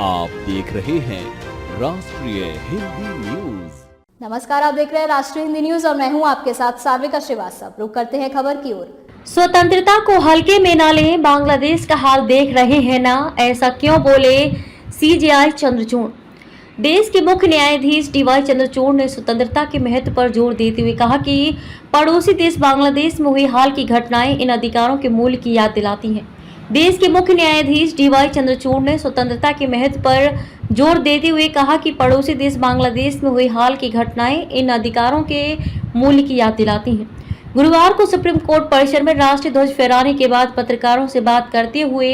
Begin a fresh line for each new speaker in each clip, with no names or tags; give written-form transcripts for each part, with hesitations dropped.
आप देख रहे हैं राष्ट्रीय हिंदी न्यूज।
नमस्कार, आप देख रहे हैं राष्ट्रीय हिंदी न्यूज और मैं हूं आपके साथ सार्विका श्रीवास्तव। रुक करते हैं खबर की ओर।
स्वतंत्रता को हल्के में न लें, बांग्लादेश का हाल देख रहे हैं ना, ऐसा क्यों बोले सीजेआई चंद्रचूड़। देश के मुख्य न्यायाधीश डीवाई चंद्रचूड़ ने स्वतंत्रता के महत्व पर जोर देते हुए कहा कि पड़ोसी देश बांग्लादेश में हुई हाल की घटनाएं इन अधिकारों के मूल्य की याद दिलाती हैं। देश के मुख्य न्यायाधीश डीवाई चंद्रचूड़ ने स्वतंत्रता के महत्व पर जोर देते हुए कहा कि पड़ोसी देश बांग्लादेश में हुई हाल की घटनाएं इन अधिकारों के मूल्य की याद दिलाती हैं। गुरुवार को सुप्रीम कोर्ट परिसर में राष्ट्रीय ध्वज फहराने के बाद पत्रकारों से बात करते हुए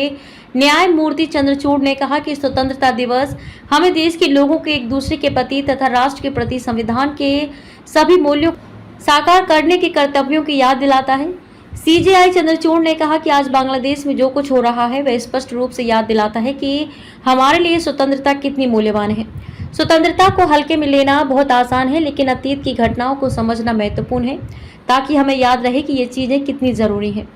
न्यायमूर्ति चंद्रचूड़ ने कहा कि स्वतंत्रता दिवस हमें देश के लोगों के एक दूसरे के प्रति तथा राष्ट्र के प्रति संविधान के सभी मूल्यों साकार करने के कर्तव्यों की याद दिलाता है। सीजेआई चंद्रचूड़ ने कहा कि आज बांग्लादेश में जो कुछ हो रहा है वह स्पष्ट रूप से याद दिलाता है कि हमारे लिए स्वतंत्रता कितनी मूल्यवान है। स्वतंत्रता को हल्के में लेना बहुत आसान है, लेकिन अतीत की घटनाओं को समझना महत्वपूर्ण है ताकि हमें याद रहे कि ये चीजें कितनी जरूरी हैं।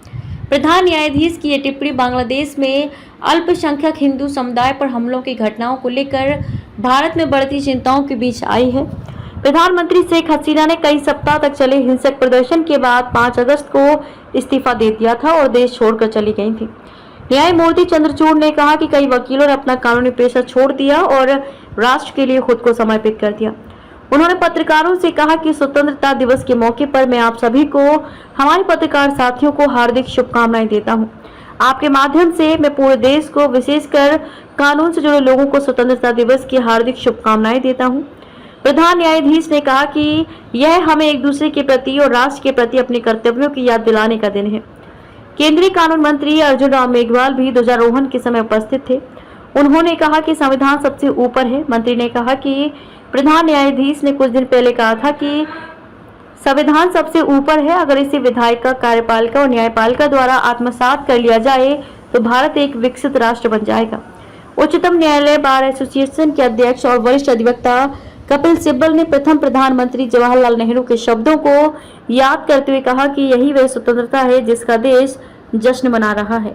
प्रधान न्यायाधीश की ये टिप्पणी बांग्लादेश में अल्पसंख्यक हिंदू समुदाय पर हमलों की घटनाओं को लेकर भारत में बढ़ती चिंताओं के बीच आई है। प्रधानमंत्री शेख हसीना ने कई सप्ताह तक चले हिंसक प्रदर्शन के बाद 5 अगस्त को इस्तीफा दे दिया था और देश छोड़कर चली गई थी। न्यायमूर्ति चंद्रचूड़ ने कहा कि कई वकीलों ने अपना कानूनी पेशा छोड़ दिया और राष्ट्र के लिए खुद को समर्पित कर दिया। उन्होंने पत्रकारों से कहा कि स्वतंत्रता दिवस के मौके पर मैं आप सभी को, हमारे पत्रकार साथियों को हार्दिक शुभकामनाएं देता हूं। आपके माध्यम से मैं पूरे देश को, विशेषकर कानून से जुड़े लोगों को स्वतंत्रता दिवस की हार्दिक शुभकामनाएं देता हूं। प्रधान न्यायाधीश ने कहा कि यह हमें एक दूसरे के प्रति और राष्ट्र के प्रति अपने कर्तव्यों की याद दिलाने का दिन है। केंद्रीय कानून मंत्री अर्जुन राम मेघवाल भी ध्वजारोहण के समय उपस्थित थे। उन्होंने कहा कि संविधान सबसे ऊपर है। मंत्री ने कहा कि प्रधान न्यायाधीश ने कुछ दिन पहले कहा था कि संविधान सबसे ऊपर है। अगर इसे विधायिका, कार्यपालिका और न्यायपालिका द्वारा आत्मसात कर लिया जाए तो भारत एक विकसित राष्ट्र बन जाएगा। उच्चतम न्यायालय बार एसोसिएशन के अध्यक्ष और वरिष्ठ अधिवक्ता कपिल सिब्बल ने प्रथम प्रधानमंत्री जवाहरलाल नेहरू के शब्दों को याद करते हुए कहा कि यही वह स्वतंत्रता है जिसका देश जश्न मना रहा है।